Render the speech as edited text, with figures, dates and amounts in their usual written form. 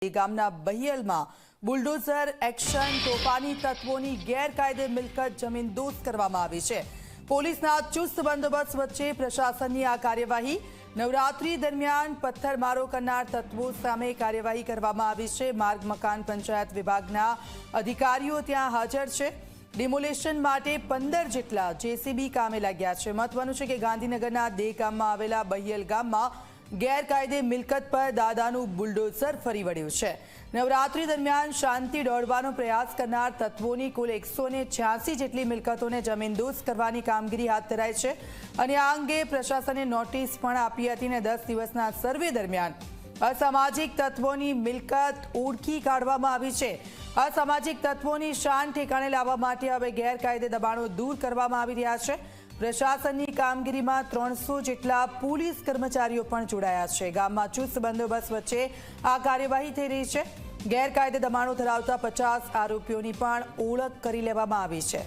ગામના બહિયલમાં bulldozer action તોફાની તત્વોની ગેરકાયદે મિલકત જમીનદોસ્ત કરવામાં આવી છે। પોલીસના ચુસ્ત બંદોબસ્ત વચ્ચે પ્રશાસનની આ કાર્યવાહી। નવરાત્રી દરમિયાન પથ્થરમારો કરનાર તત્વો સામે કાર્યવાહી કરવામાં આવી છે। માર્ગ મકાન પંચાયત વિભાગના અધિકારીઓ ત્યાં હાજર છે। ડિમોલેશન માટે 15 જેટલા જેસીબી કામે લાગ્યા છે। મહત્વનું છે કે ગાંધીનગરના દે ગામમાં આવેલા બહિયલ ગામમાં ગેરકાયદે મિલકત પર દાદાનું બુલડોઝર ફરી વળ્યું છે। નવરાત્રી દરમિયાન શાંતિ દોડવાનો પ્રયાસ કરનાર તત્વોની કુલ 186 જેટલી મિલકતોને જમીનદોસ્ત કરવાની કામગીરી હાથ ધરાઈ છે અને આ અંગે પ્રશાસને નોટિસ પણ આપી હતી અને 10 દિવસના સર્વે દરમિયાન અસામાજિક તત્વોની મિલકત ઓળખી કાઢવામાં આવી છે। અસામાજિક તત્વોની શાન ઠેકાણે લાવવા માટે હવે ગેરકાયદે દબાણો દૂર કરવામાં આવી રહ્યા છે। પ્રશાસનની કામગીરીમાં 300 જેટલા પોલીસ કર્મચારીઓ પણ જોડાયા છે। ગામમાં ચુસ્ત બંદોબસ્ત વચ્ચે આ કાર્યવાહી થઈ રહી છે। ગેરકાયદે દબાણો ધરાવતા 50 આરોપીઓની પણ ઓળખ કરી લેવામાં આવી છે।